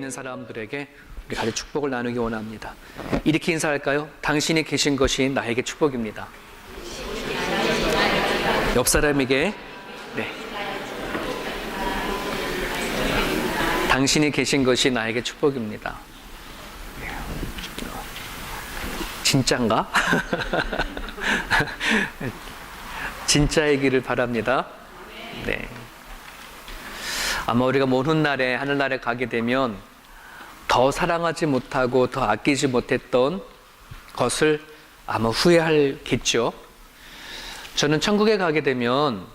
있는 사람들에게 우리 같이 축복을 나누기 원합니다. 이렇게 인사할까요? 당신이 계신 것이 나에게 축복입니다. 옆 사람에게 네. 당신이 계신 것이 나에게 축복입니다. 진짠가? 진짜이기를 바랍니다. 네. 아마 우리가 먼 훗날에 하늘나라에 가게 되면 더 사랑하지 못하고 더 아끼지 못했던 것을 아마 후회하겠죠. 저는 천국에 가게 되면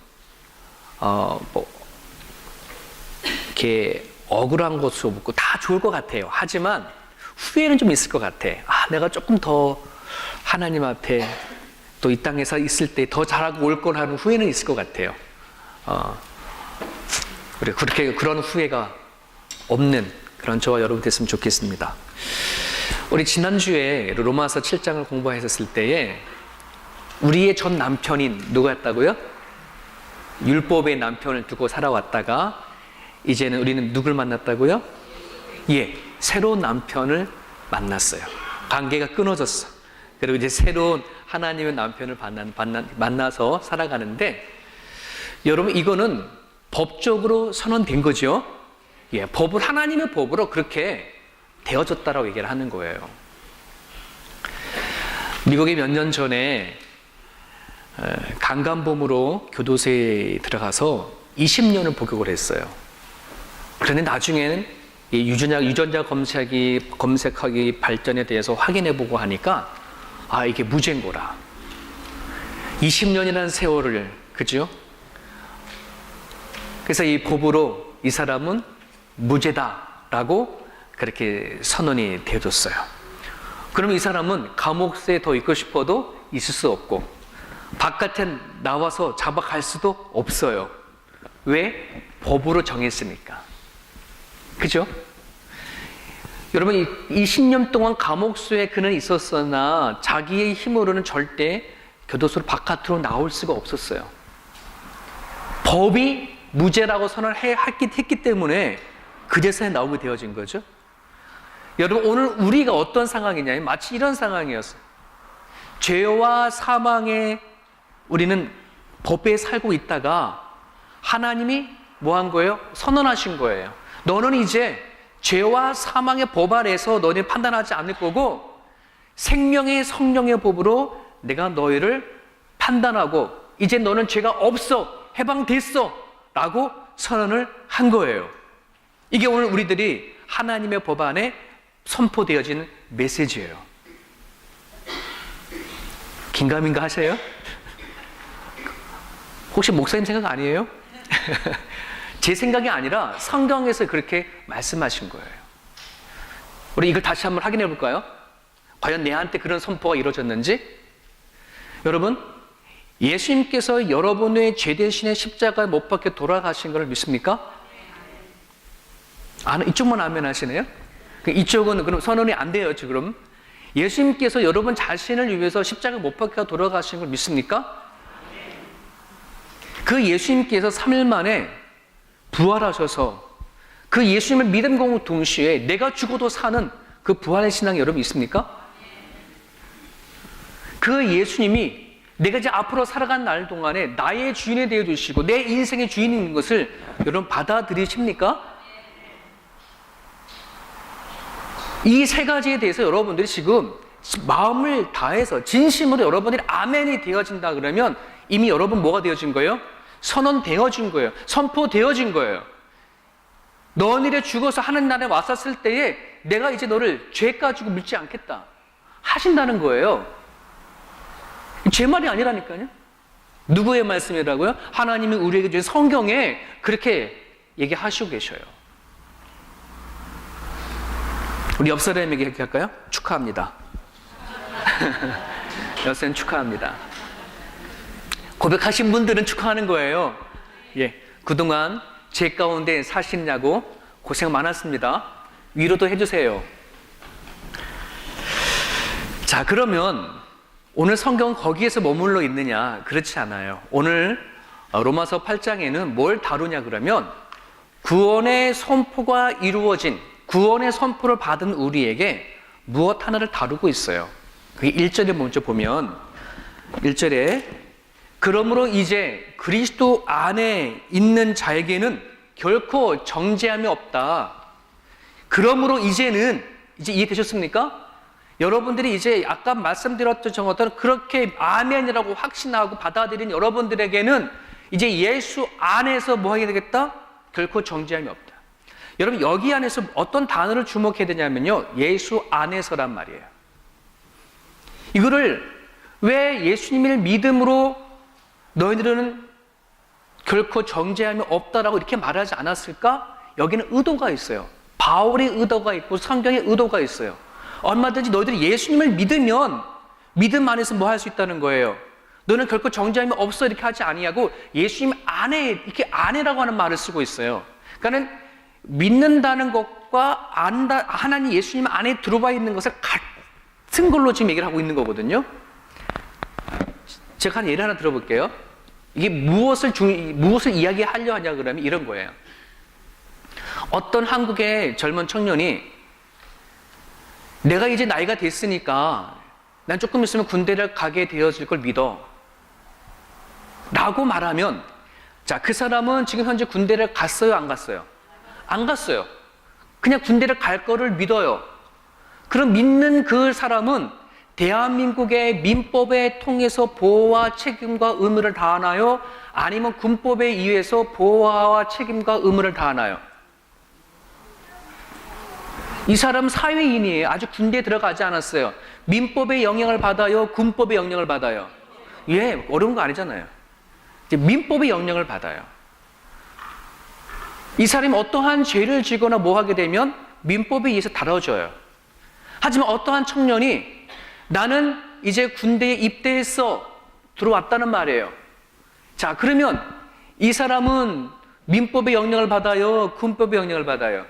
이렇게 억울한 것도 없고 다 좋을 것 같아요. 하지만 후회는 좀 있을 것 같아. 내가 조금 더 하나님 앞에 또 이 땅에서 있을 때 더 잘하고 올 걸 하는 후회는 있을 것 같아요. 그런 후회가 없는 그런 저와 여러분 됐으면 좋겠습니다. 우리 지난주에 로마서 7장을 공부했었을 때에 우리의 전 남편인 누구였다고요? 율법의 남편을 두고 살아왔다가 이제는 우리는 누굴 만났다고요? 새로운 남편을 만났어요. 관계가 끊어졌어. 그리고 이제 새로운 하나님의 남편을 만나서 살아가는데, 여러분 이거는 법적으로 선언된 거죠. 하나님의 법으로 그렇게 되어졌다라고 얘기를 하는 거예요. 미국에 몇 년 전에 강간범으로 교도소에 들어가서 20년을 복역을 했어요. 그런데 나중에는 유전자 검색하기 발전에 대해서 확인해보고 하니까 이게 무죄인 거라. 20년이라는 세월을, 그죠? 그래서 이 법으로 이 사람은 무죄다라고 그렇게 선언이 되어졌어요. 그러면 이 사람은 감옥에 더 있고 싶어도 있을 수 없고 바깥에 나와서 잡아갈 수도 없어요. 왜? 법으로 정했으니까. 그죠? 여러분, 이 20년 동안 감옥수에 그는 있었으나 자기의 힘으로는 절대 교도소 바깥으로 나올 수가 없었어요. 법이 무죄라고 선언을 했기 때문에 그제서야 나오게 되어진 거죠. 여러분, 오늘 우리가 어떤 상황이냐면 마치 이런 상황이었어요. 죄와 사망에 우리는 법에 살고 있다가 하나님이 뭐 한 거예요? 선언하신 거예요. 너는 이제 죄와 사망의 법 아래에서 너희를 판단하지 않을 거고 생명의 성령의 법으로 내가 너희를 판단하고 이제 너는 죄가 없어, 해방됐어 라고 선언을 한 거예요. 이게 오늘 우리들이 하나님의 법 안에 선포되어진 메시지예요. 긴가민가 하세요? 혹시 목사님 생각 아니에요? 제 생각이 아니라 성경에서 그렇게 말씀하신 거예요. 우리 이걸 다시 한번 확인해 볼까요? 과연 내한테 그런 선포가 이루어졌는지? 여러분, 예수님께서 여러분의 죄 대신에 십자가에 못 박혀 돌아가신 걸 믿습니까? 이쪽만 아멘 하시네요? 이쪽은 그럼 선언이 안 돼요, 지금. 예수님께서 여러분 자신을 위해서 십자가에 못 박혀 돌아가신 걸 믿습니까? 그 예수님께서 3일 만에 부활하셔서 그 예수님을 믿음과 동시에 내가 죽어도 사는 그 부활의 신앙이 여러분 있습니까? 그 예수님이 내가 이제 앞으로 살아간 날 동안에 나의 주인이 되어주시고 내 인생의 주인인 것을 여러분 받아들이십니까? 이 세 가지에 대해서 여러분들이 지금 마음을 다해서 진심으로 여러분들이 아멘이 되어진다 그러면 이미 여러분 뭐가 되어진 거예요? 선언되어진 거예요. 선포되어진 거예요. 너희를 죽어서 하는 날에 왔었을 때에 내가 이제 너를 죄 가지고 묻지 않겠다 하신다는 거예요. 제 말이 아니라니까요. 누구의 말씀이라고요? 하나님이 우리에게 주신 성경에 그렇게 얘기하시고 계셔요. 우리 옆 사람에게 얘기할까요? 축하합니다. 옆 사람 축하합니다. 고백하신 분들은 축하하는 거예요. 그동안 죄 가운데 사시냐고 고생 많았습니다. 위로도 해주세요. 자, 그러면 오늘 성경은 거기에서 머물러 있느냐? 그렇지 않아요. 오늘 로마서 8장에는 뭘 다루냐 그러면 구원의 선포가 이루어진 구원의 선포를 받은 우리에게 무엇 하나를 다루고 있어요. 그게 1절에 먼저 보면 1절에 그러므로 이제 그리스도 안에 있는 자에게는 결코 정죄함이 없다. 그러므로 이제는 이제 이해되셨습니까? 여러분들이 이제 아까 말씀드렸던 것처럼 그렇게 아멘이라고 확신하고 받아들인 여러분들에게는 이제 예수 안에서 뭐 하게 되겠다? 결코 정죄함이 없다. 여러분 여기 안에서 어떤 단어를 주목해야 되냐면요, 예수 안에서란 말이에요. 이거를 왜 예수님을 믿음으로 너희들은 결코 정죄함이 없다라고 이렇게 말하지 않았을까? 여기는 의도가 있어요. 바울의 의도가 있고 성경의 의도가 있어요. 얼마든지 너희들이 예수님을 믿으면 믿음 안에서 뭐 할 수 있다는 거예요. 너는 결코 정죄함이 없어 이렇게 하지 아니하고 예수님 안에 이렇게 안에라고 하는 말을 쓰고 있어요. 그러니까는 믿는다는 것과 안다, 하나님 예수님 안에 들어와 있는 것을 같은 걸로 지금 얘기를 하고 있는 거거든요. 제가 한 예를 하나 들어볼게요. 이게 무엇을 이야기하려 하냐 그러면 이런 거예요. 어떤 한국의 젊은 청년이 내가 이제 나이가 됐으니까 난 조금 있으면 군대를 가게 되어질 걸 믿어 라고 말하면, 자, 그 사람은 지금 현재 군대를 갔어요, 안 갔어요? 안 갔어요. 그냥 군대를 갈 거를 믿어요. 그럼 믿는 그 사람은 대한민국의 민법에 통해서 보호와 책임과 의무를 다하나요? 아니면 군법에 의해서 보호와 책임과 의무를 다하나요? 이 사람은 사회인이에요. 아직 군대에 들어가지 않았어요. 민법의 영향을 받아요? 군법의 영향을 받아요? 예, 어려운 거 아니잖아요. 이제 민법의 영향을 받아요. 이 사람이 어떠한 죄를 지거나 뭐 하게 되면 민법에 의해서 다뤄져요. 하지만 어떠한 청년이 나는 이제 군대에 입대했어 들어왔다는 말이에요. 자, 그러면 이 사람은 민법의 영향을 받아요? 군법의 영향을 받아요?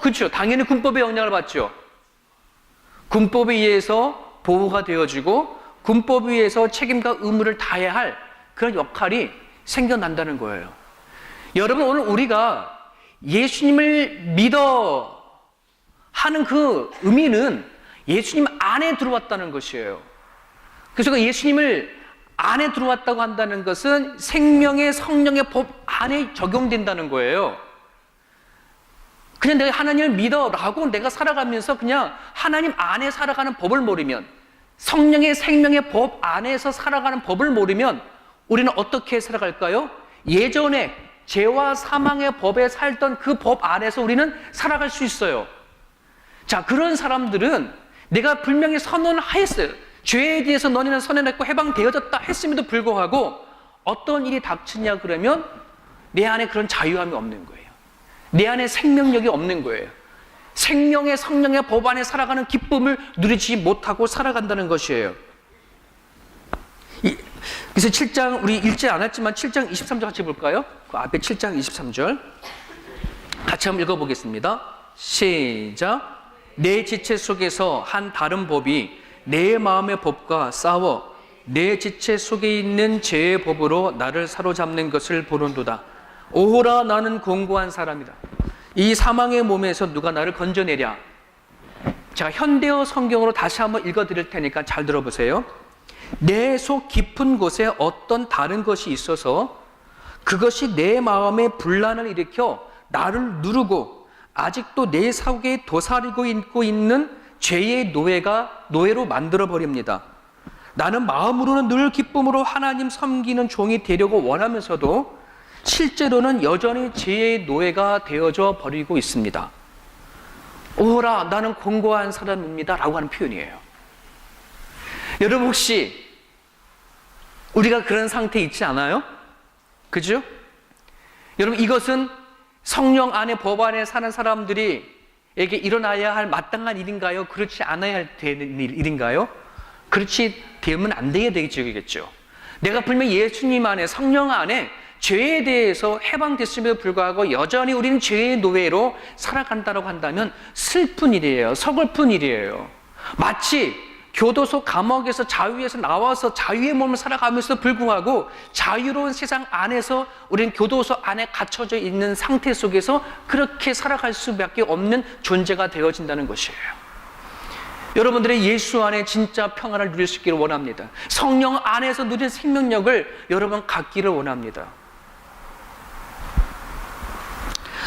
그렇죠. 당연히 군법의 영향을 받죠. 군법에 의해서 보호가 되어지고 군법에 의해서 책임과 의무를 다해야 할 그런 역할이 생겨난다는 거예요. 여러분, 오늘 우리가 예수님을 믿어 하는 그 의미는 예수님 안에 들어왔다는 것이에요. 그래서 그 예수님을 안에 들어왔다고 한다는 것은 생명의 성령의 법 안에 적용된다는 거예요. 그냥 내가 하나님을 믿어라고 내가 살아가면서 그냥 하나님 안에 살아가는 법을 모르면, 성령의 생명의 법 안에서 살아가는 법을 모르면 우리는 어떻게 살아갈까요? 예전에 죄와 사망의 법에 살던 그 법 안에서 우리는 살아갈 수 있어요. 자, 그런 사람들은 내가 분명히 선언을 했어요. 죄에 대해서 너희는 선언했고 해방되어졌다 했음에도 불구하고 어떤 일이 닥치냐 그러면 내 안에 그런 자유함이 없는 거예요. 내 안에 생명력이 없는 거예요. 생명의 성령의 법 안에 살아가는 기쁨을 누리지 못하고 살아간다는 것이에요. 그래서 7장, 우리 읽지 않았지만 7장 23절 같이 볼까요? 그 앞에 7장 23절 같이 한번 읽어보겠습니다. 시작. 내 지체 속에서 한 다른 법이 내 마음의 법과 싸워 내 지체 속에 있는 죄의 법으로 나를 사로잡는 것을 보는도다. 오호라, 나는 공고한 사람이다. 이 사망의 몸에서 누가 나를 건져내랴. 제가 현대어 성경으로 다시 한번 읽어드릴 테니까 잘 들어보세요. 내 속 깊은 곳에 어떤 다른 것이 있어서 그것이 내 마음에 분란을 일으켜 나를 누르고 아직도 내 속에 도사리고 있고 있는 죄의 노예로 만들어버립니다. 나는 마음으로는 늘 기쁨으로 하나님 섬기는 종이 되려고 원하면서도 실제로는 여전히 죄의 노예가 되어져 버리고 있습니다. 오호라, 나는 공고한 사람입니다 라고 하는 표현이에요. 여러분, 혹시 우리가 그런 상태에 있지 않아요? 그죠? 여러분, 이것은 성령 안에 법 안에 사는 사람들에게 일어나야 할 마땅한 일인가요? 그렇지 않아야 되는 일인가요? 그렇지 되면 안 되겠죠. 내가 분명히 예수님 안에, 성령 안에 죄에 대해서 해방됐음에도 불구하고 여전히 우리는 죄의 노예로 살아간다고 한다면 슬픈 일이에요. 서글픈 일이에요. 마치 교도소 감옥에서 자유에서 나와서 자유의 몸을 살아가면서 불구하고 자유로운 세상 안에서 우리는 교도소 안에 갇혀져 있는 상태 속에서 그렇게 살아갈 수밖에 없는 존재가 되어진다는 것이에요. 여러분들의 예수 안에 진짜 평안을 누릴 수 있기를 원합니다. 성령 안에서 누린 생명력을 여러분 갖기를 원합니다.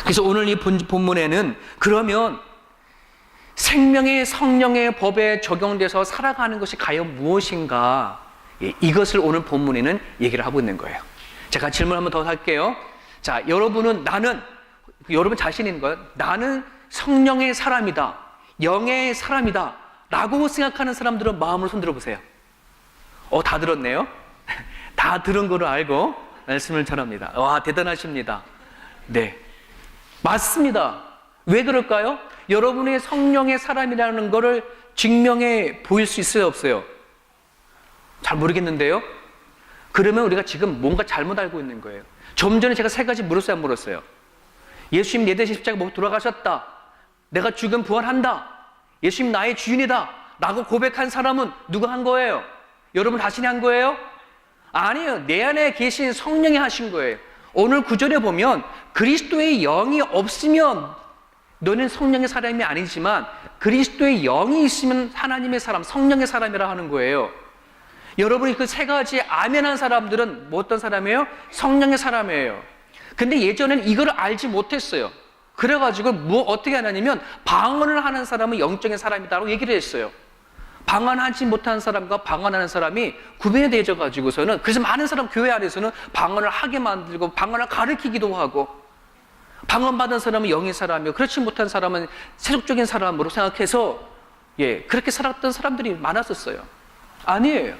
그래서 오늘 이 본문에는 그러면 생명의 성령의 법에 적용돼서 살아가는 것이 과연 무엇인가, 이것을 오늘 본문에는 얘기를 하고 있는 거예요. 제가 질문 한번 더 할게요. 자, 여러분 자신인 거예요. 나는 성령의 사람이다, 영의 사람이다 라고 생각하는 사람들은 마음으로 손들어 보세요. 다 들었네요. 다 들은 거로 알고 말씀을 전합니다. 와, 대단하십니다. 네, 맞습니다. 왜 그럴까요? 여러분의 성령의 사람이라는 것을 증명해 보일 수 있어요, 없어요? 잘 모르겠는데요. 그러면 우리가 지금 뭔가 잘못 알고 있는 거예요. 좀 전에 제가 3가지 물었어요, 안 물었어요? 예수님 내 대신 십자가 못 돌아가셨다, 내가 죽음 부활한다, 예수님 나의 주인이다 라고 고백한 사람은 누가 한 거예요? 여러분 자신이 한 거예요? 아니에요. 내 안에 계신 성령이 하신 거예요. 오늘 구절에 보면 그리스도의 영이 없으면 너는 성령의 사람이 아니지만 그리스도의 영이 있으면 하나님의 사람, 성령의 사람이라 하는 거예요. 여러분이 그 3가지 아멘한 사람들은 뭐 어떤 사람이에요? 성령의 사람이에요. 근데 예전에는 이걸 알지 못했어요. 그래가지고 어떻게 하냐면 방언을 하는 사람은 영적인 사람이다라고 얘기를 했어요. 방언하지 못하는 사람과 방언하는 사람이 구분이 되어져 가지고서는, 그래서 많은 사람 교회 안에서는 방언을 하게 만들고 방언을 가르치기도 하고, 방언 받은 사람은 영의 사람이고 그렇지 못한 사람은 세속적인 사람으로 생각해서 그렇게 살았던 사람들이 많았었어요. 아니에요.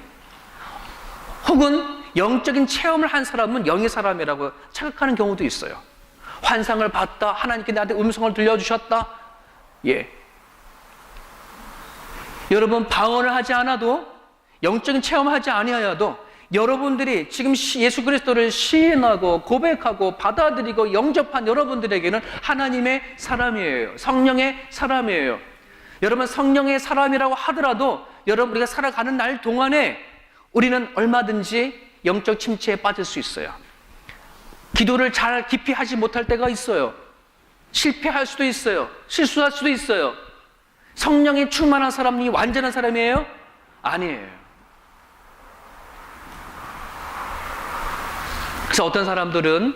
혹은 영적인 체험을 한 사람은 영의 사람이라고 착각하는 경우도 있어요. 환상을 봤다, 하나님께 나한테 음성을 들려주셨다. 여러분, 방언을 하지 않아도, 영적인 체험을 하지 아니하여도 여러분들이 지금 예수 그리스도를 시인하고 고백하고 받아들이고 영접한 여러분들에게는 하나님의 사람이에요. 성령의 사람이에요. 여러분, 성령의 사람이라고 하더라도 여러분, 우리가 살아가는 날 동안에 우리는 얼마든지 영적 침체에 빠질 수 있어요. 기도를 잘 깊이 하지 못할 때가 있어요. 실패할 수도 있어요. 실수할 수도 있어요. 성령이 충만한 사람이 완전한 사람이에요? 아니에요. 그래서 어떤 사람들은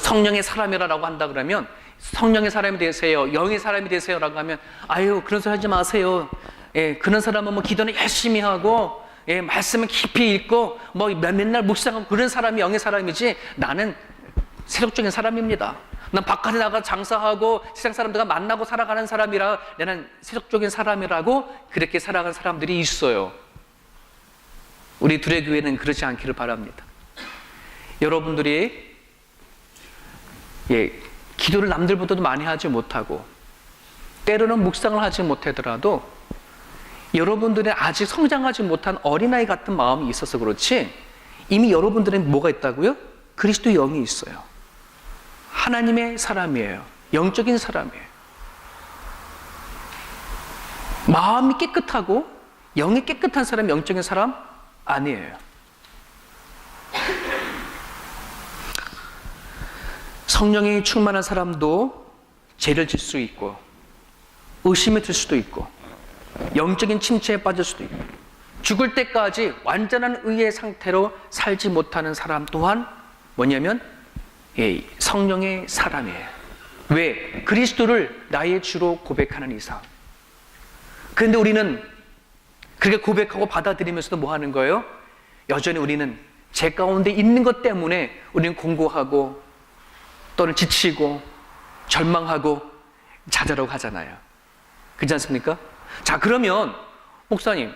성령의 사람이라고 한다 그러면 성령의 사람이 되세요, 영의 사람이 되세요 라고 하면 아유, 그런 소리 하지 마세요. 그런 사람은 뭐 기도는 열심히 하고 말씀을 깊이 읽고 뭐 맨날 묵상하고 그런 사람이 영의 사람이지, 나는 세속적인 사람입니다. 난 바깥에 나가 장사하고 세상 사람들과 만나고 살아가는 사람이라 나는 세속적인 사람이라고 그렇게 살아가는 사람들이 있어요. 우리 둘의 교회는 그렇지 않기를 바랍니다. 여러분들이 기도를 남들보다도 많이 하지 못하고 때로는 묵상을 하지 못하더라도 여러분들은 아직 성장하지 못한 어린아이 같은 마음이 있어서 그렇지, 이미 여러분들은 뭐가 있다고요? 그리스도의 영이 있어요. 하나님의 사람이에요. 영적인 사람이에요. 마음이 깨끗하고 영이 깨끗한 사람이 영적인 사람 아니에요. 성령이 충만한 사람도 죄를 질 수 있고 의심이 들 수도 있고 영적인 침체에 빠질 수도 있고 죽을 때까지 완전한 의의 상태로 살지 못하는 사람 또한 뭐냐면 성령의 사람이에요. 왜? 그리스도를 나의 주로 고백하는 이상. 그런데 우리는 그렇게 고백하고 받아들이면서도 뭐 하는 거예요? 여전히 우리는 죄 가운데 있는 것 때문에 우리는 공고하고 또는 지치고 절망하고 좌절하고 하잖아요. 그렇지 않습니까? 자, 그러면 목사님,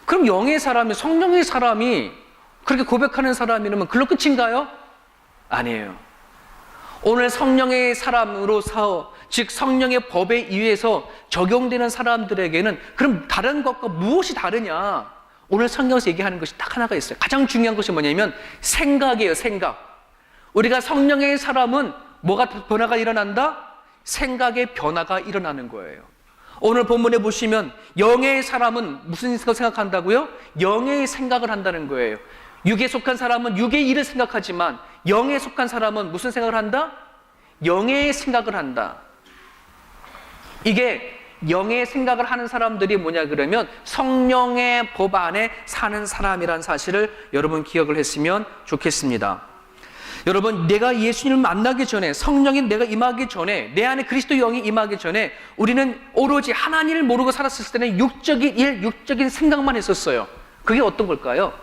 그럼 영의 사람이, 성령의 사람이 그렇게 고백하는 사람이라면 그걸로 끝인가요? 아니에요. 오늘 성령의 사람으로서, 즉 성령의 법에 의해서 적용되는 사람들에게는 그럼 다른 것과 무엇이 다르냐? 오늘 성경에서 얘기하는 것이 딱 하나가 있어요. 가장 중요한 것이 뭐냐면 생각이에요. 생각. 우리가 성령의 사람은 뭐가 변화가 일어난다? 생각의 변화가 일어나는 거예요. 오늘 본문에 보시면 영의 사람은 무슨 생각한다고요? 영의 생각을 한다는 거예요. 육에 속한 사람은 육의 일을 생각하지만 영에 속한 사람은 무슨 생각을 한다? 영의 생각을 한다. 이게 영의 생각을 하는 사람들이 뭐냐 그러면 성령의 법 안에 사는 사람이라는 사실을 여러분 기억을 했으면 좋겠습니다. 여러분, 내가 예수님을 만나기 전에, 성령이 내가 임하기 전에, 내 안에 그리스도 영이 임하기 전에 우리는 오로지 하나님을 모르고 살았을 때는 육적인 일, 육적인 생각만 했었어요. 그게 어떤 걸까요?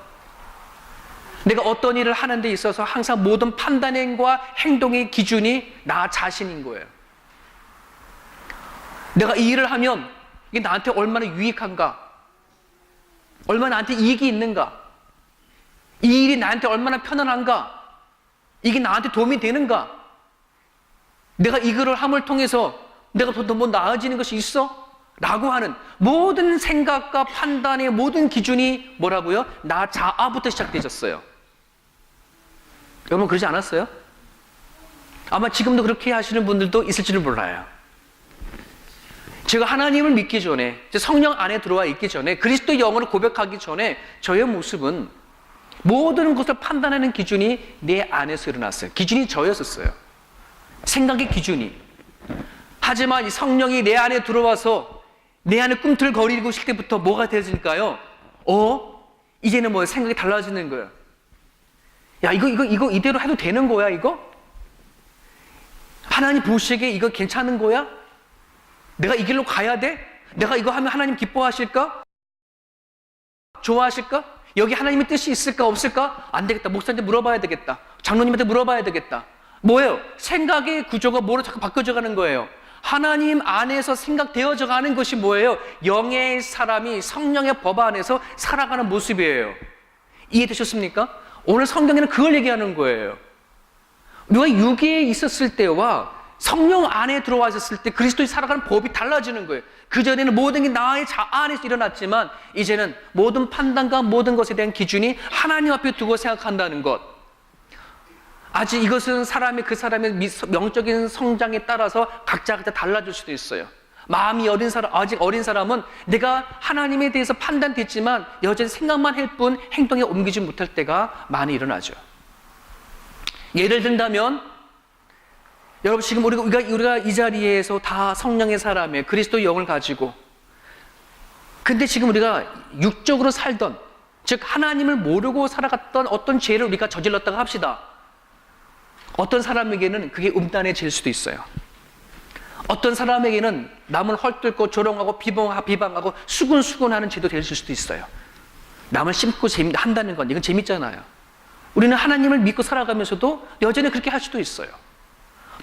내가 어떤 일을 하는 데 있어서 항상 모든 판단과 행동의 기준이 나 자신인 거예요. 내가 이 일을 하면 이게 나한테 얼마나 유익한가? 얼마나 나한테 이익이 있는가? 이 일이 나한테 얼마나 편안한가? 이게 나한테 도움이 되는가? 내가 이거를 함을 통해서 내가 더 뭐 나아지는 것이 있어? 라고 하는 모든 생각과 판단의 모든 기준이 뭐라고요? 나 자아부터 시작되셨어요. 여러분 그러지 않았어요? 아마 지금도 그렇게 하시는 분들도 있을지는 몰라요. 제가 하나님을 믿기 전에, 성령 안에 들어와 있기 전에, 그리스도 영으로 고백하기 전에 저의 모습은 모든 것을 판단하는 기준이 내 안에서 일어났어요. 기준이 저였었어요. 생각의 기준이. 하지만 이 성령이 내 안에 들어와서 내 안에 꿈틀거리고 있을 때부터 뭐가 되어질까요? 이제는 뭐 생각이 달라지는 거예요. 야, 이거 이대로 해도 되는 거야, 이거? 하나님 보시기에 이거 괜찮은 거야? 내가 이 길로 가야 돼? 내가 이거 하면 하나님 기뻐하실까? 좋아하실까? 여기 하나님의 뜻이 있을까 없을까? 안 되겠다. 목사님한테 물어봐야 되겠다. 장로님한테 물어봐야 되겠다. 뭐예요? 생각의 구조가 뭐로 자꾸 바뀌어져 가는 거예요. 하나님 안에서 생각되어져 가는 것이 뭐예요? 영의 사람이 성령의 법 안에서 살아가는 모습이에요. 이해되셨습니까? 오늘 성경에는 그걸 얘기하는 거예요. 누가 육에 있었을 때와 성령 안에 들어와 있었을 때 그리스도의 살아가는 법이 달라지는 거예요. 그전에는 모든 게 나의 자아 안에서 일어났지만 이제는 모든 판단과 모든 것에 대한 기준이 하나님 앞에 두고 생각한다는 것. 아직 이것은 그 사람의 영적인 성장에 따라서 각자 달라질 수도 있어요. 마음이 아직 어린 사람은 내가 하나님에 대해서 판단됐지만 여전히 생각만 할 뿐 행동에 옮기지 못할 때가 많이 일어나죠. 예를 든다면 여러분 지금 우리가 이 자리에서 다 성령의 사람에 그리스도 영을 가지고 근데 지금 우리가 육적으로 살던 즉 하나님을 모르고 살아갔던 어떤 죄를 우리가 저질렀다고 합시다. 어떤 사람에게는 그게 음란해질 수도 있어요. 어떤 사람에게는 남을 헐뜯고 조롱하고 비방하고 수군수군하는 죄도 될 수도 있어요. 남을 심고 한다는 건 이건 재밌잖아요. 우리는 하나님을 믿고 살아가면서도 여전히 그렇게 할 수도 있어요.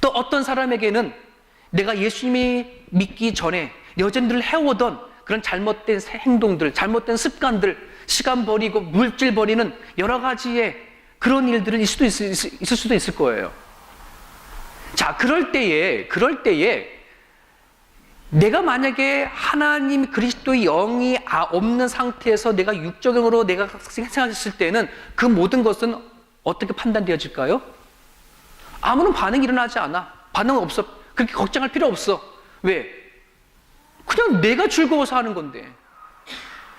또 어떤 사람에게는 내가 예수님이 믿기 전에 여전히 늘 해오던 그런 잘못된 행동들, 잘못된 습관들, 시간 버리고 물질 버리는 여러 가지의 그런 일들은 있을 수도 있을 거예요. 자, 그럴 때에 내가 만약에 하나님 그리스도의 영이 없는 상태에서 내가 육적으로 내가 생각했을 때는 그 모든 것은 어떻게 판단되어질까요? 아무런 반응이 일어나지 않아. 반응은 없어. 그렇게 걱정할 필요 없어. 왜? 그냥 내가 즐거워서 하는 건데.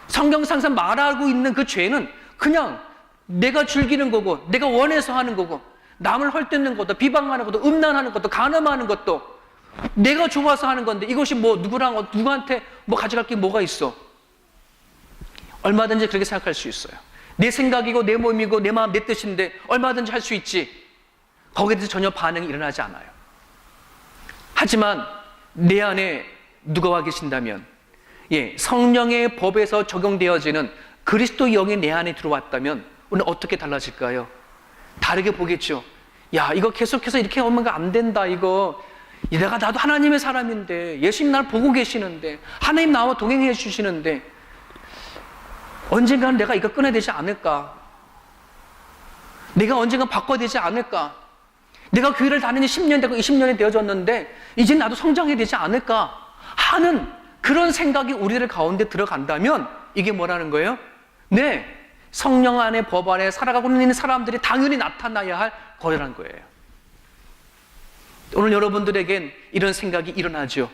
성경상에서 말하고 있는 그 죄는 그냥 내가 즐기는 거고 내가 원해서 하는 거고 남을 헐뜯는 것도 비방하는 것도 음란하는 것도 간음하는 것도 내가 좋아서 하는 건데 이것이 뭐 누구한테 뭐 가져갈 게 뭐가 있어. 얼마든지 그렇게 생각할 수 있어요. 내 생각이고 내 몸이고 내 마음 내 뜻인데 얼마든지 할 수 있지. 거기에 대해서 전혀 반응이 일어나지 않아요. 하지만 내 안에 누가 와 계신다면 성령의 법에서 적용되어지는 그리스도 영이 내 안에 들어왔다면 오늘 어떻게 달라질까요? 다르게 보겠죠. 야, 이거 계속해서 이렇게 하면 안 된다. 이거 나도 하나님의 사람인데 예수님 나를 보고 계시는데 하나님 나와 동행해 주시는데 언젠가는 내가 이거 끊어야 되지 않을까? 내가 언젠가 바꿔야 되지 않을까? 내가 교회를 다니는 10년 되고 20년이 되어졌는데 이제 나도 성장해야 되지 않을까 하는 그런 생각이 우리들 가운데 들어간다면 이게 뭐라는 거예요? 네, 성령 안에 법 안에 살아가고 있는 사람들이 당연히 나타나야 할 거라는 거예요. 오늘 여러분들에겐 이런 생각이 일어나죠.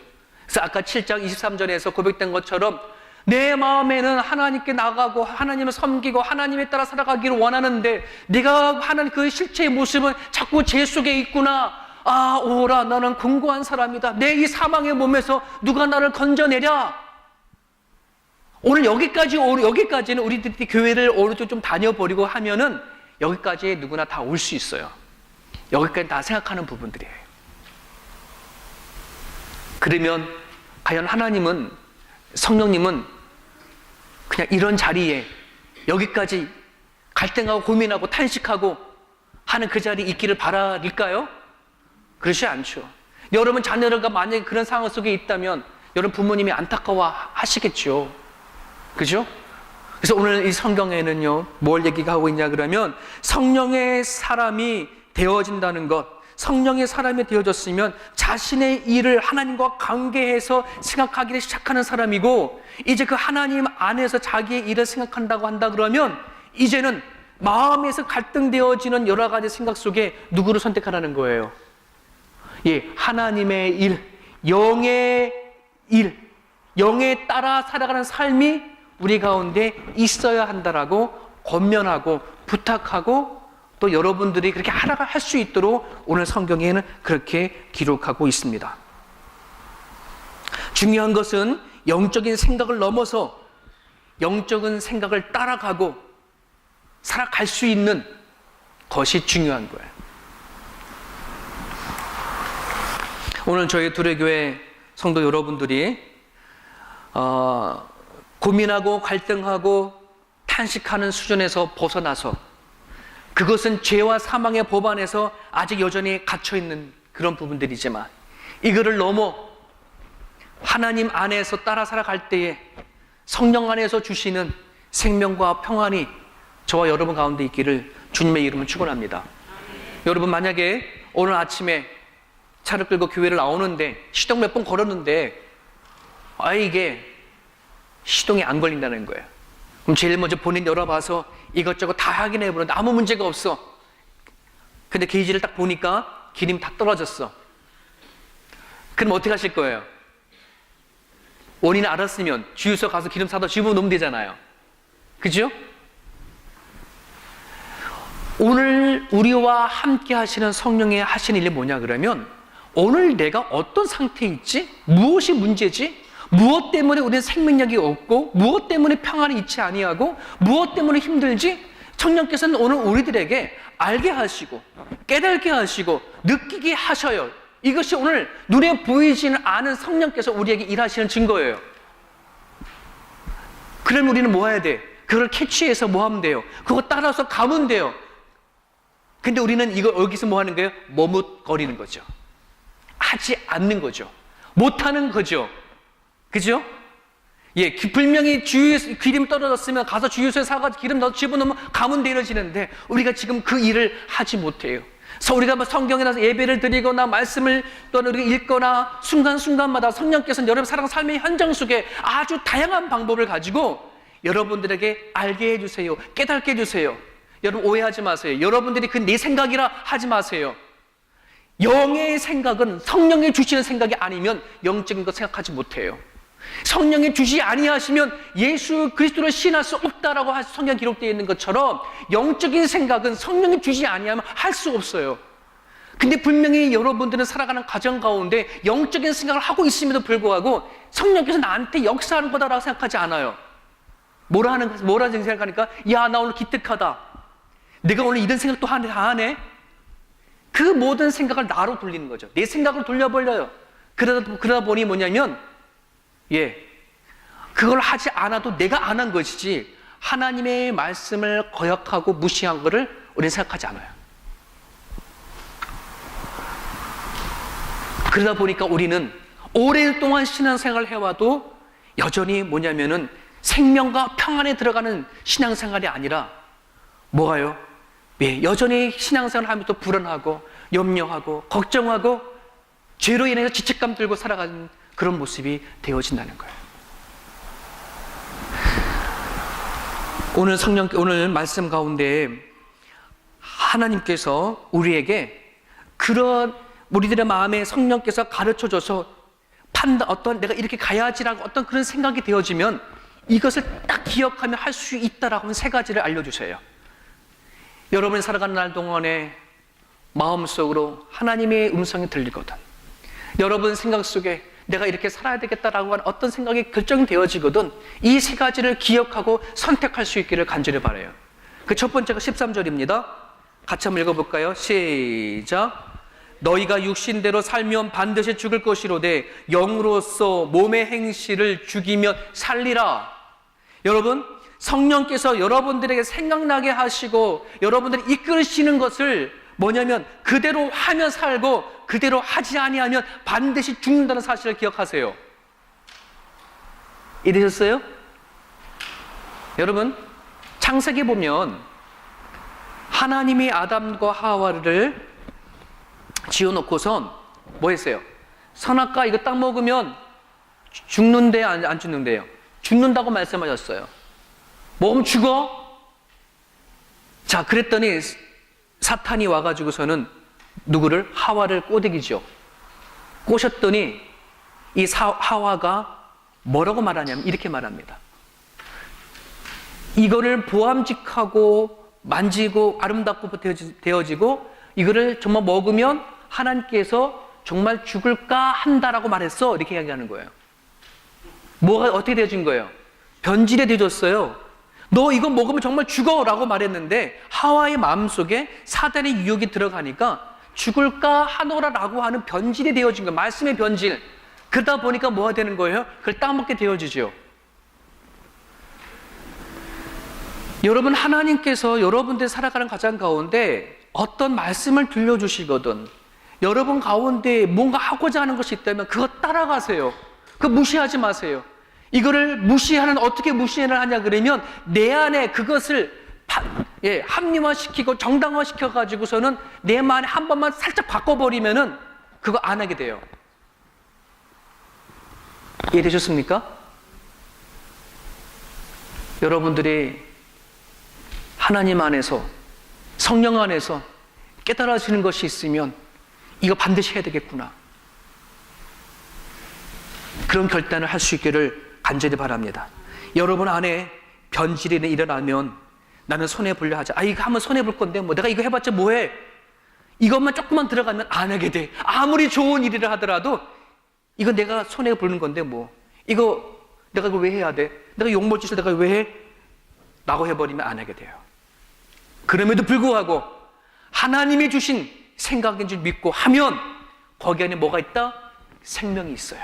그래서 아까 7장 23절에서 고백된 것처럼 내 마음에는 하나님께 나가고 하나님을 섬기고 하나님에 따라 살아가기를 원하는데 내가 하는 그 실체의 모습은 자꾸 제 속에 있구나. 아, 오라, 나는 공고한 사람이다. 내 이 사망의 몸에서 누가 나를 건져내랴. 오늘 여기까지는 우리들이 교회를 오른쪽 좀 다녀버리고 하면은 여기까지 누구나 다 올 수 있어요. 여기까지 다 생각하는 부분들이에요. 그러면 과연 하나님은, 성령님은 그냥 이런 자리에 여기까지 갈등하고 고민하고 탄식하고 하는 그 자리에 있기를 바랄까요? 그렇지 않죠. 여러분 자녀가 만약에 그런 상황 속에 있다면 여러분 부모님이 안타까워 하시겠죠. 그죠? 그래서 오늘 이 성경에는요, 뭘 얘기하고 있냐 그러면 성령의 사람이 되어진다는 것, 성령의 사람이 되어졌으면 자신의 일을 하나님과 관계해서 생각하기를 시작하는 사람이고, 이제 그 하나님 안에서 자기의 일을 생각한다고 한다 그러면 이제는 마음에서 갈등되어지는 여러 가지 생각 속에 누구를 선택하라는 거예요? 예, 하나님의 일, 영의 일, 영에 따라 살아가는 삶이 우리 가운데 있어야 한다라고 권면하고 부탁하고 또 여러분들이 그렇게 할 수 있도록 오늘 성경에는 그렇게 기록하고 있습니다. 중요한 것은 영적인 생각을 넘어서 영적인 생각을 따라가고 살아갈 수 있는 것이 중요한 거예요. 오늘 저희 두레교회 성도 여러분들이 고민하고 갈등하고 탄식하는 수준에서 벗어나서 그것은 죄와 사망의 법 안에서 아직 여전히 갇혀있는 그런 부분들이지만 이거를 넘어 하나님 안에서 따라 살아갈 때에 성령 안에서 주시는 생명과 평안이 저와 여러분 가운데 있기를 주님의 이름으로 축원합니다. 여러분 만약에 오늘 아침에 차를 끌고 교회를 나오는데 시동 몇 번 걸었는데 이게 시동이 안 걸린다는 거예요. 그럼 제일 먼저 본인 열어봐서 이것저것 다 확인해 보는데 아무 문제가 없어. 근데 게이지를 딱 보니까 기름이 다 떨어졌어. 그럼 어떻게 하실 거예요? 원인을 알았으면 주유소 가서 기름 사다 집어넣으면 되잖아요. 그죠? 오늘 우리와 함께 하시는 성령의 하시는 일이 뭐냐 그러면 오늘 내가 어떤 상태에 있지? 무엇이 문제지? 무엇 때문에 우리는 생명력이 없고 무엇 때문에 평안이 있지 아니하고 무엇 때문에 힘들지? 성령께서는 오늘 우리들에게 알게 하시고 깨닫게 하시고 느끼게 하셔요. 이것이 오늘 눈에 보이지는 않은 성령께서 우리에게 일하시는 증거예요. 그러면 우리는 뭐 해야 돼? 그걸 캐치해서 뭐 하면 돼요? 그거 따라서 가면 돼요. 근데 우리는 이거 여기서 뭐 하는 거예요? 머뭇거리는 거죠. 하지 않는 거죠. 못하는 거죠. 그죠? 예, 분명히 주유소 기름 떨어졌으면 가서 주유소에 사가지고 기름 넣어 집어넣으면 가면 되어지는데 우리가 지금 그 일을 하지 못해요. 그래서 우리가 뭐 성경에 나서 예배를 드리거나 말씀을 또는 우리가 읽거나 순간순간마다 성령께서는 여러분 사랑 삶의 현장 속에 아주 다양한 방법을 가지고 여러분들에게 알게 해주세요. 깨닫게 해주세요. 여러분 오해하지 마세요. 여러분들이 그 내 생각이라 하지 마세요. 영의 생각은 성령이 주시는 생각이 아니면 영적인 것 생각하지 못해요. 성령이 주시 아니하시면 예수 그리스도를 신할 수 없다라고 성경 기록되어 있는 것처럼 영적인 생각은 성령이 주시 아니하면 할 수 없어요. 근데 분명히 여러분들은 살아가는 과정 가운데 영적인 생각을 하고 있음에도 불구하고 성령께서 나한테 역사하는 거다라고 생각하지 않아요. 뭐라 생각하니까 야, 나 오늘 기특하다. 내가 오늘 이런 생각도 다 하네. 그 모든 생각을 나로 돌리는 거죠. 내 생각을 돌려버려요. 그러다 보니 뭐냐면 그걸 하지 않아도 내가 안 한 것이지 하나님의 말씀을 거역하고 무시한 것을 우리는 생각하지 않아요. 그러다 보니까 우리는 오랫동안 신앙생활을 해와도 여전히 뭐냐면은 생명과 평안에 들어가는 신앙생활이 아니라 뭐가요? 여전히 신앙생활을 하면서 불안하고 염려하고 걱정하고 죄로 인해서 죄책감 들고 살아가는 그런 모습이 되어진다는 거예요. 오늘 말씀 가운데 하나님께서 우리에게 그런 우리들의 마음에 성령께서 가르쳐줘서 판단, 어떤 내가 이렇게 가야지라고 어떤 그런 생각이 되어지면 이것을 딱 기억하며 할 수 있다라고 하는 세 가지를 알려주세요. 여러분이 살아가는 날 동안에 마음속으로 하나님의 음성이 들리거든, 여러분 생각 속에 내가 이렇게 살아야 되겠다라고 하는 어떤 생각이 결정되어지거든, 이 세 가지를 기억하고 선택할 수 있기를 간절히 바라요. 그 첫 번째가 13절입니다. 같이 한번 읽어볼까요? 시작. 너희가 육신대로 살면 반드시 죽을 것이로되 영으로서 몸의 행실을 죽이면 살리라. 여러분, 성령께서 여러분들에게 생각나게 하시고 여러분들이 이끌으시는 것을 뭐냐면 그대로 하면 살고 그대로 하지 아니하면 반드시 죽는다는 사실을 기억하세요. 이해되셨어요? 여러분, 창세기 보면 하나님이 아담과 하와를 지어놓고선 뭐 했어요? 선악과 이거 딱 먹으면 죽는데 안 죽는데요? 죽는다고 말씀하셨어요. 먹으면 죽어? 자, 그랬더니 사탄이 와가지고서는 누구를? 하와를 꼬드기죠. 꼬셨더니 이 하와가 뭐라고 말하냐면 이렇게 말합니다. 이거를 보암직하고 만지고 아름답고 되어지고 이거를 정말 먹으면 하나님께서 정말 죽을까 한다라고 말했어. 이렇게 이야기하는 거예요. 뭐가 어떻게 되어진 거예요? 변질이 되어졌어요. 너 이거 먹으면 정말 죽어 라고 말했는데 하와의 마음속에 사단의 유혹이 들어가니까 죽을까 하노라라고 하는 변질이 되어진 거예요. 말씀의 변질. 그러다 보니까 뭐가 되는 거예요? 그걸 따먹게 되어지죠. 여러분, 하나님께서 여러분들 살아가는 과정 가운데 어떤 말씀을 들려주시거든 여러분 가운데 뭔가 하고자 하는 것이 있다면 그거 따라가세요. 그거 무시하지 마세요. 이거를 무시하는, 어떻게 무시를 하냐 그러면 내 안에 그것을 합리화시키고 정당화시켜가지고서는 내 마음에 한 번만 살짝 바꿔버리면은 그거 안 하게 돼요. 이해되셨습니까? 여러분들이 하나님 안에서, 성령 안에서 깨달아지는 것이 있으면 이거 반드시 해야 되겠구나, 그런 결단을 할 수 있기를 간절히 바랍니다. 여러분 안에 변질이 일어나면 나는 손해보려 하자. 이거 한번 손해볼 건데 뭐 내가 이거 해봤자 뭐해? 이것만 조금만 들어가면 안 하게 돼. 아무리 좋은 일이라 하더라도 이거 내가 손해보는 건데 뭐 이거 내가 이거 왜 해야 돼? 내가 욕먹을 짓을 내가 왜 해? 라고 해버리면 안 하게 돼요. 그럼에도 불구하고 하나님이 주신 생각인 줄 믿고 하면 거기 안에 뭐가 있다? 생명이 있어요.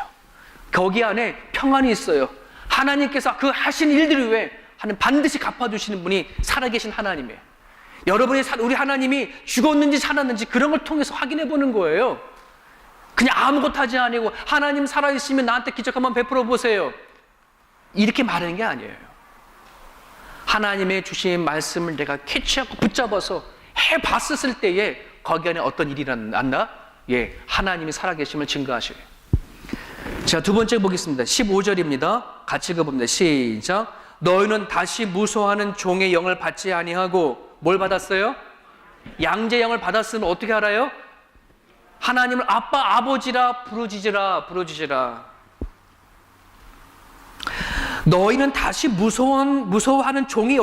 거기 안에 평안이 있어요. 하나님께서 그 하신 일들을 왜 하는 반드시 갚아주시는 분이 살아계신 하나님이에요. 여러분이 우리 하나님이 죽었는지 살았는지 그런 걸 통해서 확인해 보는 거예요. 그냥 아무것도 하지 아니고 하나님 살아있으면 나한테 기적 한번 베풀어 보세요, 이렇게 말하는 게 아니에요. 하나님의 주신 말씀을 내가 캐치하고 붙잡아서 해봤었을 때에 거기 안에 어떤 일이 났나? 하나님이 살아계심을 증거하셔요. 자, 두 번째 보겠습니다. 15절입니다. 같이 읽어봅니다. 시작. 너희는 다시 무소하는 종의 영을 받지 아니하고 뭘 받았어요? 양자의 영을 받았으면 어떻게 알아요? 하나님을 아빠, 아버지라 부르짖으라. 너희는 다시 무서워하는 종의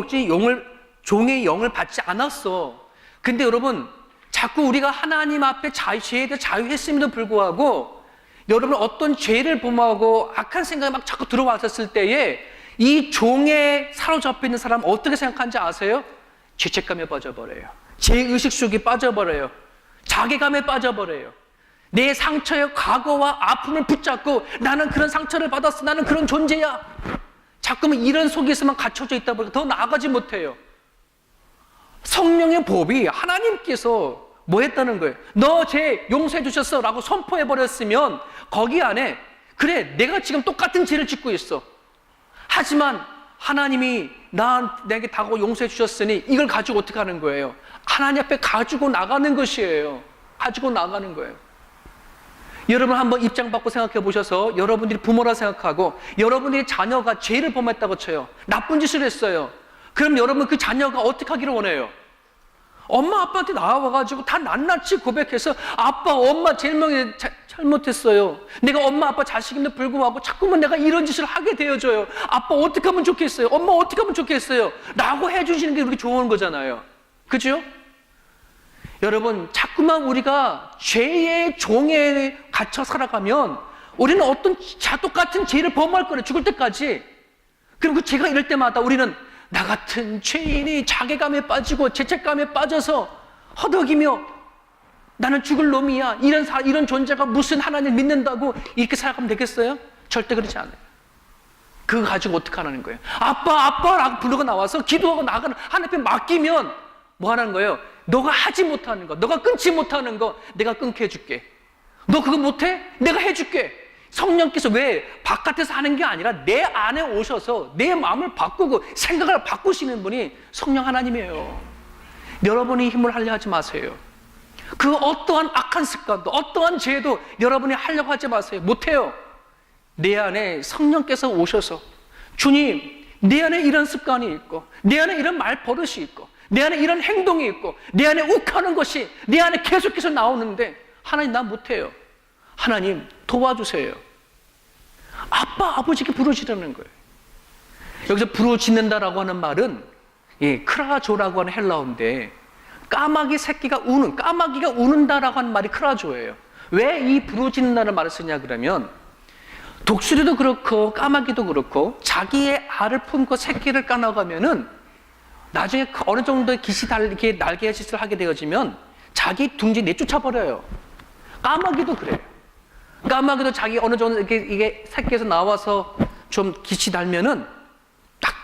영을 받지 않았어. 근데 여러분, 자꾸 우리가 하나님 앞에 죄에 대해 자유했음에도 불구하고 여러분 어떤 죄를 범하고 악한 생각이 막 자꾸 들어왔었을 때에 이 종에 사로잡혀 있는 사람은 어떻게 생각하는지 아세요? 죄책감에 빠져버려요. 죄의식 속에 빠져버려요. 자괴감에 빠져버려요. 내 상처의 과거와 아픔을 붙잡고 나는 그런 상처를 받았어, 나는 그런 존재야, 자꾸만 이런 속에서만 갇혀져 있다 보니까 더 나아가지 못해요. 성령의 법이 하나님께서 뭐 했다는 거예요? 너 죄 용서해 주셨어 라고 선포해 버렸으면 거기 안에 그래, 내가 지금 똑같은 죄를 짓고 있어, 하지만 하나님이 내게 다가오고 용서해 주셨으니 이걸 가지고 어떻게 하는 거예요? 하나님 앞에 가지고 나가는 것이에요. 가지고 나가는 거예요. 여러분 한번 입장 바꿔 생각해 보셔서 여러분들이 부모라 생각하고 여러분들의 자녀가 죄를 범했다고 쳐요. 나쁜 짓을 했어요. 그럼 여러분 그 자녀가 어떻게 하기를 원해요? 엄마 아빠한테 나와가지고 다 낱낱이 고백해서 아빠 엄마 제일 잘못했어요. 내가 엄마 아빠 자식인데 불구하고 자꾸만 내가 이런 짓을 하게 되어져요. 아빠 어떻게 하면 좋겠어요? 엄마 어떻게 하면 좋겠어요? 라고 해주시는 게 우리 좋은 거잖아요. 그죠? 여러분, 자꾸만 우리가 죄의 종에 갇혀 살아가면 우리는 어떤 똑같은 죄를 범할 거예요. 죽을 때까지. 그럼 그 죄가 이럴 때마다 우리는 나 같은 죄인이 자괴감에 빠지고 죄책감에 빠져서 허덕이며 나는 죽을 놈이야. 이런 존재가 무슨 하나님을 믿는다고 이렇게 살아가면 되겠어요? 절대 그렇지 않아요. 그거 가지고 어떻게 하라는 거예요? 아빠라고 부르고 나와서 기도하고 나가는 하나님 앞에 맡기면 뭐 하라는 거예요? 너가 하지 못하는 거, 너가 끊지 못하는 거 내가 끊게 해줄게. 너 그거 못해? 내가 해줄게. 성령께서 왜 바깥에서 하는 게 아니라 내 안에 오셔서 내 마음을 바꾸고 생각을 바꾸시는 분이 성령 하나님이에요. 여러분이 힘을 하려 하지 마세요. 그 어떠한 악한 습관도 어떠한 죄도 여러분이 하려고 하지 마세요. 못해요. 내 안에 성령께서 오셔서 주님, 내 안에 이런 습관이 있고 내 안에 이런 말버릇이 있고 내 안에 이런 행동이 있고 내 안에 욱하는 것이 내 안에 계속해서 나오는데 하나님 나 못해요. 하나님 도와주세요. 아빠, 아버지께 부르짖는 거예요. 여기서 부르짖는다라고 하는 말은 크라조라고 하는 헬라어인데 까마귀 새끼가 까마귀가 우는다라고 하는 말이 크라조예요. 왜 이 부르짖는다는 말을 쓰냐 그러면 독수리도 그렇고 까마귀도 그렇고 자기의 알을 품고 새끼를 까나가면은 나중에 어느 정도의 깃이 달리게 날개의 짓을 하게 되어지면 자기 둥지 내쫓아 버려요. 까마귀도 그래요. 까마귀도 자기 어느 정도 이게 새끼에서 나와서 좀 깃이 달면은 딱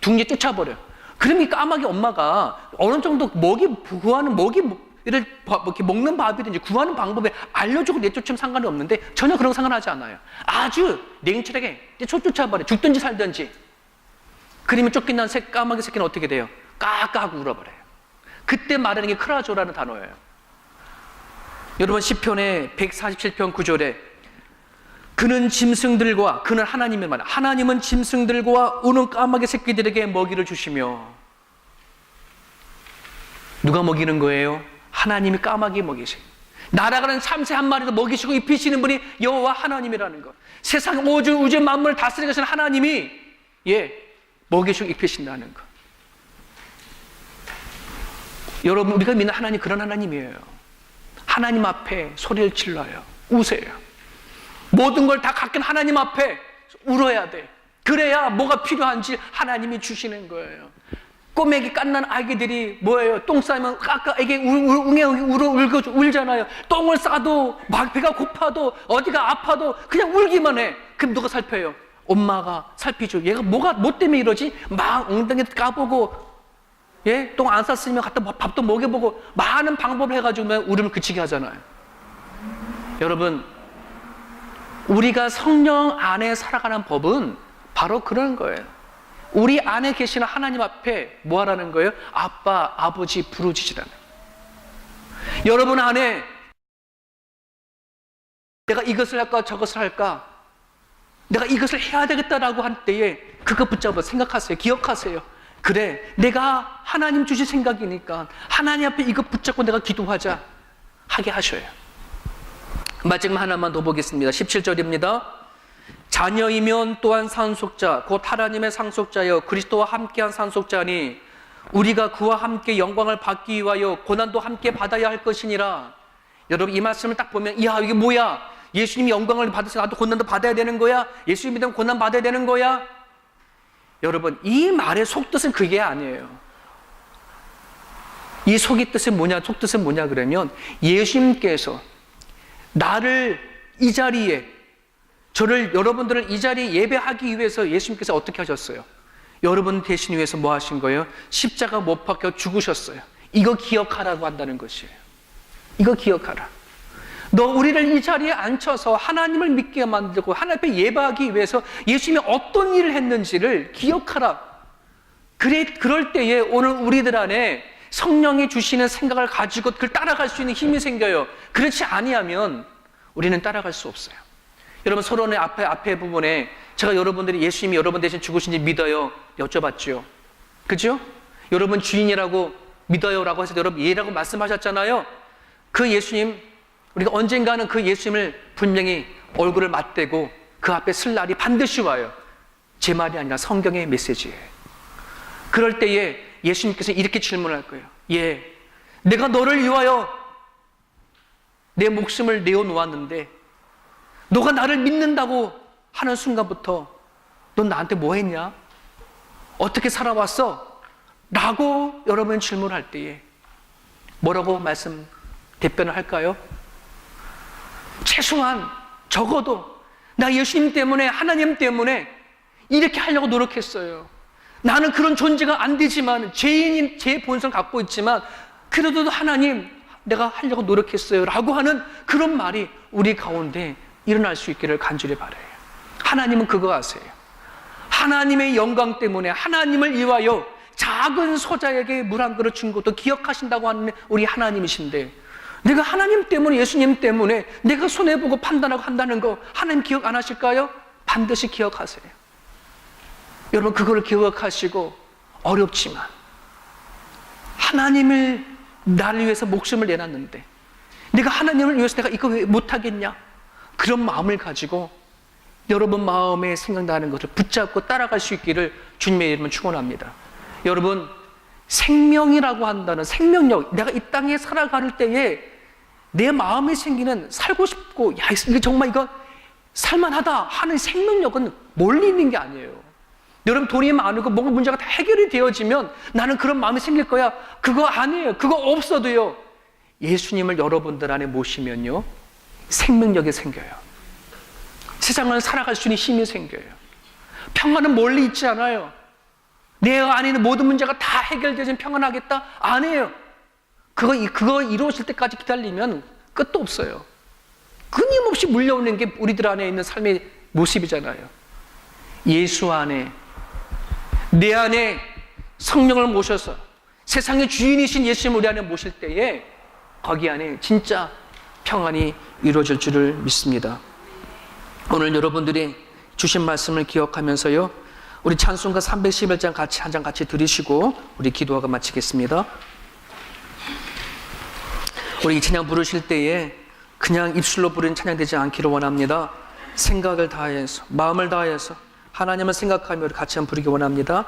둥지에 쫓아버려요. 그럼 이 까마귀 엄마가 어느 정도 구하는 먹이를 이렇게 먹는 밥이든지 구하는 방법에 알려주고 내쫓으면 상관이 없는데 전혀 그런 거 상관하지 않아요. 아주 냉철하게 쫓아버려요. 죽든지 살든지. 그러면 쫓겨난 까마귀 새끼는 어떻게 돼요? 까까하고 울어버려요. 그때 말하는 게 크라조라는 단어예요. 여러분 시편의 147편 9절에 그는 짐승들과 그는 하나님의 말 하나님은 짐승들과 우는 까마귀 새끼들에게 먹이를 주시며 누가 먹이는 거예요? 하나님이 까마귀 먹이세요. 날아가는 참새 한 마리도 먹이시고 입히시는 분이 여호와 하나님이라는 것. 세상 우주 만물을 다스리시는 하나님이 먹이시고 입히신다는 것. 여러분 우리가 믿는 하나님 그런 하나님이에요. 하나님 앞에 소리를 질러요. 우세요. 모든 걸 다 갖긴 하나님 앞에 울어야 돼. 그래야 뭐가 필요한지 하나님이 주시는 거예요. 꼬매기 갓난 아기들이 뭐예요? 똥 싸면 애기 울잖아요. 똥을 싸도 막 배가 고파도 어디가 아파도 그냥 울기만 해. 그럼 누가 살펴요? 엄마가 살피죠. 얘가 뭐 때문에 이러지? 막 엉덩이 까보고 똥 안 쌌으면 갖다 밥도 먹여보고 많은 방법을 해가지고 울음을 그치게 하잖아요. 여러분 우리가 성령 안에 살아가는 법은 바로 그런 거예요. 우리 안에 계시는 하나님 앞에 뭐 하라는 거예요? 아빠, 아버지 부르짖으라는 거예요. 여러분 안에 내가 이것을 할까 저것을 할까 내가 이것을 해야 되겠다라고 할 때에 그것 붙잡아 생각하세요. 기억하세요. 그래, 내가 하나님 주신 생각이니까 하나님 앞에 이것 붙잡고 내가 기도하자 하게 하셔요. 마지막 하나만 더 보겠습니다. 17절입니다. 자녀이면 또한 상속자 곧 하나님의 상속자여 그리스도와 함께한 상속자니 우리가 그와 함께 영광을 받기 위하여 고난도 함께 받아야 할 것이니라. 여러분 이 말씀을 딱 보면 이게 뭐야? 예수님이 영광을 받으셔서 나도 고난도 받아야 되는 거야? 예수님 믿으면 고난 받아야 되는 거야? 여러분 이 말의 속뜻은 그게 아니에요. 이 속뜻은 뭐냐 그러면 예수님께서 나를 이 자리에 여러분들을 이 자리에 예배하기 위해서 예수님께서 어떻게 하셨어요? 여러분 대신 위해서 뭐 하신 거예요? 십자가 못 박혀 죽으셨어요. 이거 기억하라고 한다는 것이에요. 이거 기억하라. 너 우리를 이 자리에 앉혀서 하나님을 믿게 만들고 하나님 앞에 예배하기 위해서 예수님이 어떤 일을 했는지를 기억하라. 그럴 때에 오늘 우리들 안에 성령이 주시는 생각을 가지고 그걸 따라갈 수 있는 힘이 생겨요. 그렇지 아니하면 우리는 따라갈 수 없어요. 여러분 서론의 앞에 부분에 제가 여러분들이 예수님이 여러분 대신 죽으신지 믿어요? 여쭤봤죠. 그죠? 여러분 주인이라고 믿어요라고 해서 여러분 예라고 말씀하셨잖아요. 그 예수님, 우리가 언젠가는 그 예수님을 분명히 얼굴을 맞대고 그 앞에 설 날이 반드시 와요. 제 말이 아니라 성경의 메시지예요. 그럴 때에 예수님께서 이렇게 질문할 거예요. 예, 내가 너를 위하여 내 목숨을 내어놓았는데 너가 나를 믿는다고 하는 순간부터 넌 나한테 뭐 했냐? 어떻게 살아왔어? 라고 여러분 질문할 때에 뭐라고 대변을 할까요? 최소한 적어도 나 예수님 때문에, 하나님 때문에 이렇게 하려고 노력했어요. 나는 그런 존재가 안 되지만, 죄인인 제 본성을 갖고 있지만 그래도 하나님 내가 하려고 노력했어요 라고 하는 그런 말이 우리 가운데 일어날 수 있기를 간절히 바라요. 하나님은 그거 아세요. 하나님의 영광 때문에 하나님을 위하여 작은 소자에게 물 한 그릇 준 것도 기억하신다고 하는 우리 하나님이신데, 내가 하나님 때문에, 예수님 때문에 내가 손해보고 판단하고 한다는 거 하나님 기억 안 하실까요? 반드시 기억하세요. 여러분 그걸 기억하시고, 어렵지만 하나님을 나를 위해서 목숨을 내놨는데 내가 하나님을 위해서 내가 이거 왜 못하겠냐? 그런 마음을 가지고 여러분 마음에 생각나는 것을 붙잡고 따라갈 수 있기를 주님의 이름으로 축원합니다. 여러분, 생명이라고 한다는 생명력, 내가 이 땅에 살아갈 때에 내 마음에 생기는 살고 싶고, 야, 이거 정말 이거 살만하다 하는 생명력은 멀리 있는 게 아니에요. 여러분 돈이 많고 뭔가 문제가 다 해결이 되어지면 나는 그런 마음이 생길 거야. 그거 아니에요. 그거 없어도요, 예수님을 여러분들 안에 모시면요 생명력이 생겨요. 세상을 살아갈 수 있는 힘이 생겨요. 평안은 멀리 있지 않아요. 내 안에 있는 모든 문제가 다 해결되면 평안하겠다? 아니에요. 그거 이루어질 때까지 기다리면 끝도 없어요. 끊임없이 물려오는 게 우리들 안에 있는 삶의 모습이잖아요. 예수 안에, 내 안에 성령을 모셔서 세상의 주인이신 예수님 우리 안에 모실 때에 거기 안에 진짜 평안이 이루어질 줄을 믿습니다. 오늘 여러분들이 주신 말씀을 기억하면서요, 우리 찬송가 311장 한 장 같이 들으시고 우리 기도하고 마치겠습니다. 우리 이 찬양 부르실 때에 그냥 입술로 부르는 찬양 되지 않기를 원합니다. 생각을 다해서, 마음을 다해서 하나님을 생각하며 우리 같이 한번 부르기 원합니다.